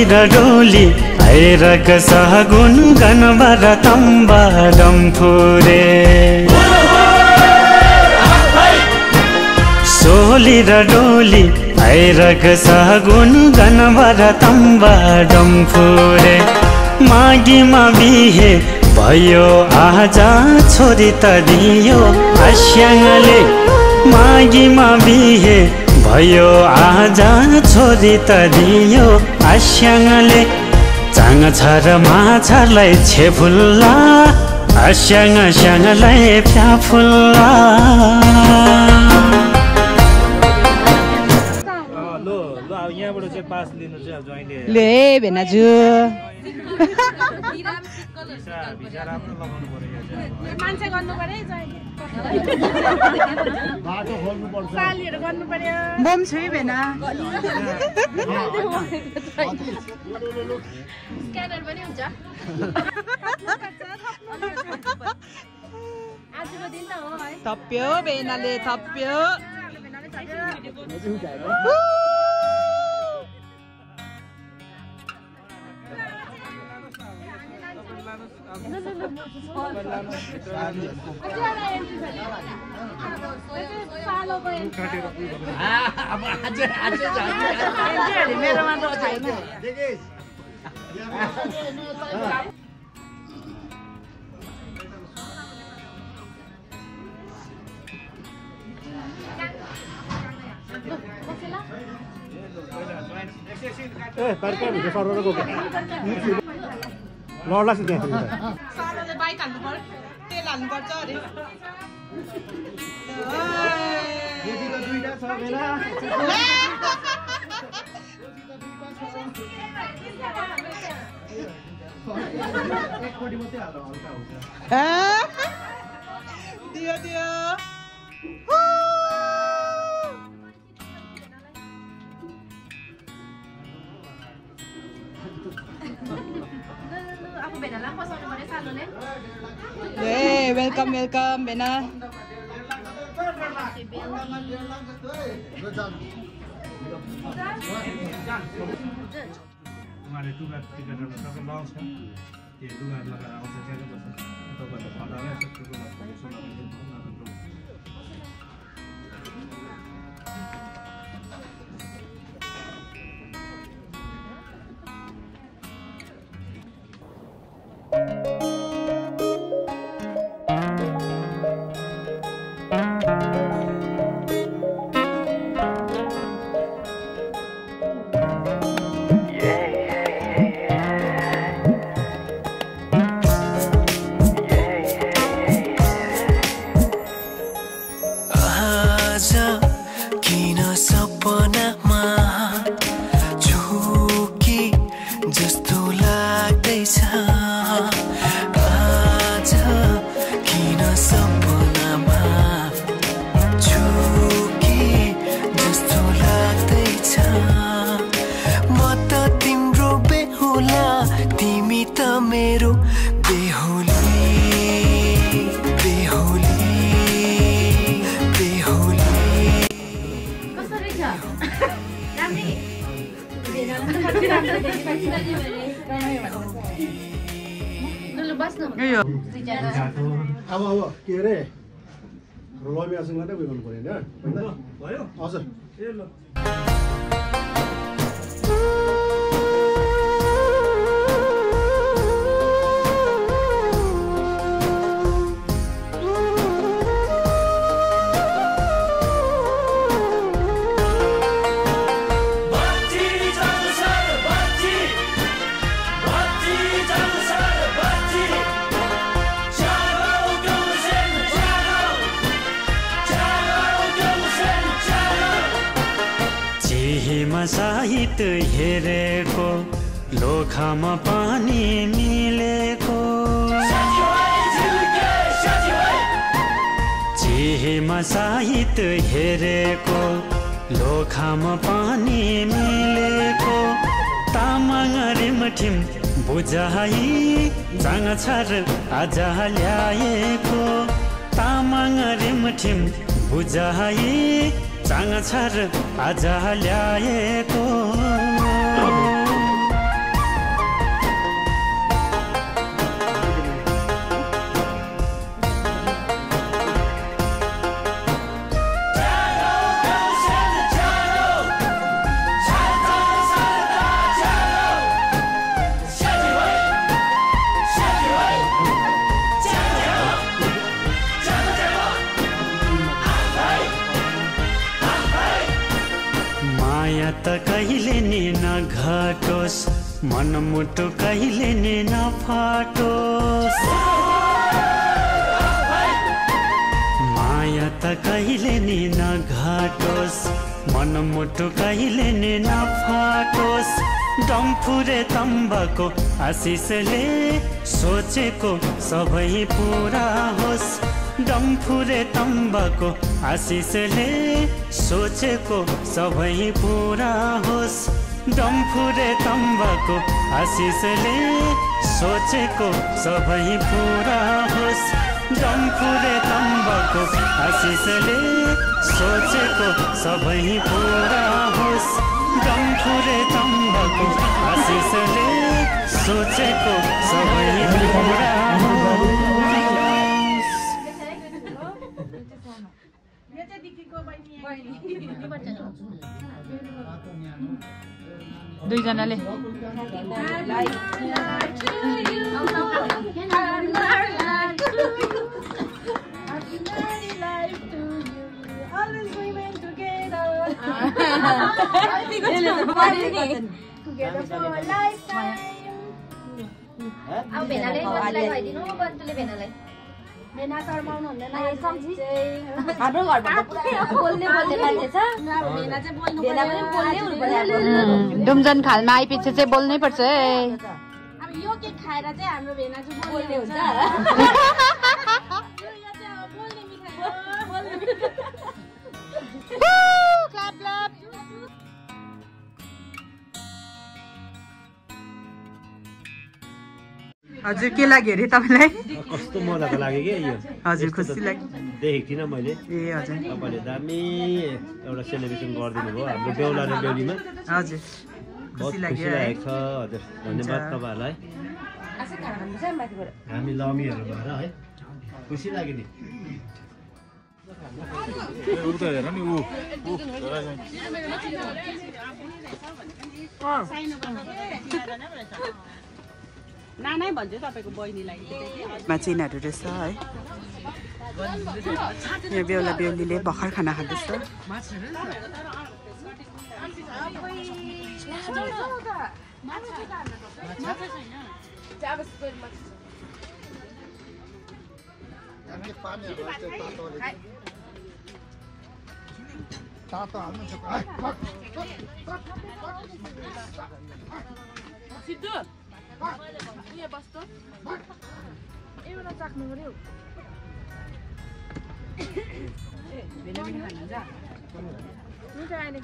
र डोली भैरक सहगुन गनबर तम्बा डम्फुरे सोली र डोली भैरक सहगुन गनबर तम्बा डम्फुरे मागीमा बिहे भयो आज छोरी त दियो आस्याङले मागीमा बिहे भयो आज छोरी त दियो आस्याङले चाङ छ र माछालाई छेफुल्ला आस्याङ स्याङलाई फ्याफुल्ला ले भेनाजु मान्छे गर्नु पर्यो बाटो खोल्नु पर्छ सालीहरु गर्नु पर्यो बम छै भेना स्क्यानर पनि हुन्छ आजको दिन त हो है थप्यो भेनाले थप्यो लड्ला छ त्यहाँ सालोले बाइक हाल्नु पर्यो तेल हाल्नु पर्छ अरे यतिको दुईटा छ बेला एकपट्टि मात्रै हाल्दा हल्का हुन्छ दियो दियो ए वेलकम वेलकम बेना उहाँले टुगा टिकटहरू सबै लाउँछ त्यो लुगाहरू लगाएर आउँछ त्यहाँ बस्छ तपाईँहरूले फटाएर अब के अरे लमियासँग मात्रै उयो गर्नु पऱ्यो होइन भयो हजुर ए ल साहित्य हेरेको लोखामा पानी मिलेको चिहेमा साहित्य हेरेको लोखामा पानी मिलेको तामाङ रिमठिम बुझाइ जाङछार आज ल्याएको तामाङ रिमठिम बुझाइ जाङछार आज ल्याएको माया त कहिले नि नघटोस् मनमुटु कहिले नि नफाटोस् माया त कहिले नि नघटोस् मनमुटु कहिले नि नफाटोस् डम्फुरे तम्बाको आशिषले सोचेको सबै पूरा होस् डम्फुरे तम्बाको आशिषले सोचेको सबै पूरा होस् डम्फुरे तम्बाको आशिषले सोचेको सबै पूरा होस् डम्फुरे तम्बाको आशिषले सोचेको सबै पूरा होस् डम्फुरे तम्बाको आशिषले सोचेको सबै पूरा दुईजनाले अब भेनाले बन्तुलाई भइदिनु बन्तुले भेनालाई भेना कर्माउनु हुँदैन सम्झी हाम्रो घरमा बोल्ने मान्छे छ भेना चाहिँ बोल्नु भेना पनि बोल्नै हुनुपर्छ डुमजन खालमा आइपछि चाहिँ बोल्नै पर्छ है अब यो के खाएर चाहिँ हाम्रो भेना चाहिँ बोल्ने हुन्छ यो चाहिँ अब बोल्ने मिठाई हो बोल्ने क्ल्याप क्ल्याप हजुर के लाग्यो अरे तपाईँलाई कस्तो मजाको लाग्यो कि यो हजुर खुसी लाग्यो देखेको थिइनँ मैले ए हजुर तपाईँले दामी एउटा सेलिब्रेसन गरिदिनु भयो हाम्रो बेहुला र बेहुलीमा हजुर बहुत खुसी लागेको छ हजुर धन्यवाद तपाईँहरूलाई हामी लमीहरू भएर है खुसी लाग्यो नि नानै भन्छु तपाईको बहिनीलाई माछिनाहरू रहेछ है यहाँ बेहुला बेहुलीले भर्खर खाना खाँदैछ यहाँ बस्तो एउटा चाख्नु पर्यो हुन्छ अहिले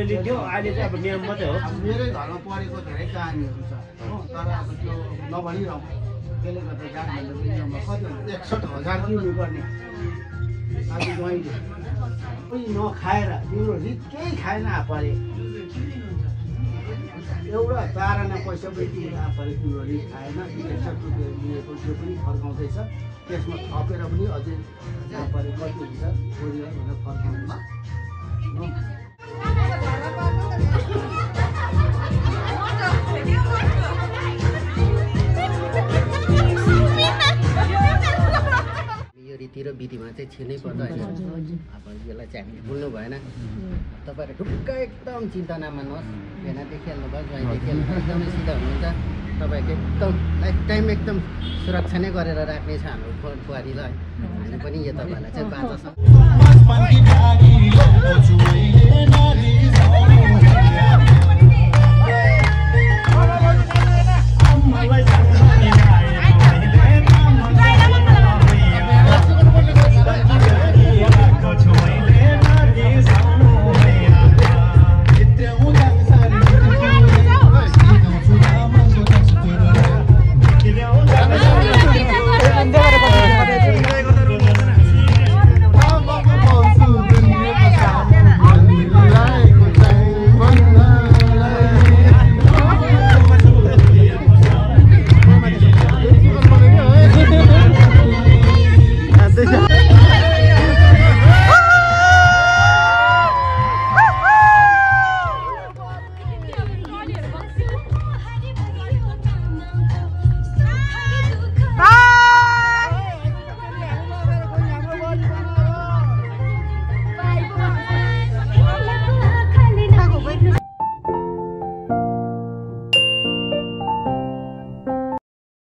सरकारले लिन्थ्यो अहिले चाहिँ अब नियम मात्रै हो मेरै घरमा परेको धेरै कहानीहरू छ हो तर अब त्यो नभनिरहँ त्यसले गर्दा जाडभन्दा बिजुमा कति 61,000 तिर्नुपर्ने आज ज्वाइँले पनि नखाएर तिम्रो रित केही खाएन आफूले एउटा चाराना पैसा पनि तिम्रो आफूले तिम्रो रित खाएन 61 रुपियाँ लिएको त्यो पनि फर्काउँदैछ त्यसमा थपेर पनि अझै आफूले कति हुन्छ परिवार भनेर फर्काउनुमा यो रीति र विधिमा चाहिँ छिर्नै पर्छ होइन अब यसलाई चाहिँ हामीले भुल्नु भएन तपाईँहरू ढुक्क एकदम चिन्ता नमान्नुहोस् भेनाले खेल्नुभयो ज्वाइँले खेल्नुभयो एकदमै सिधा हुनुहुन्छ तपाईँको एकदम लाइफ टाइम एकदम सुरक्षा नै गरेर राख्ने छ हाम्रो बुहारीलाई हामी पनि यो तपाईँहरूलाई चाहिँ बाँच्छ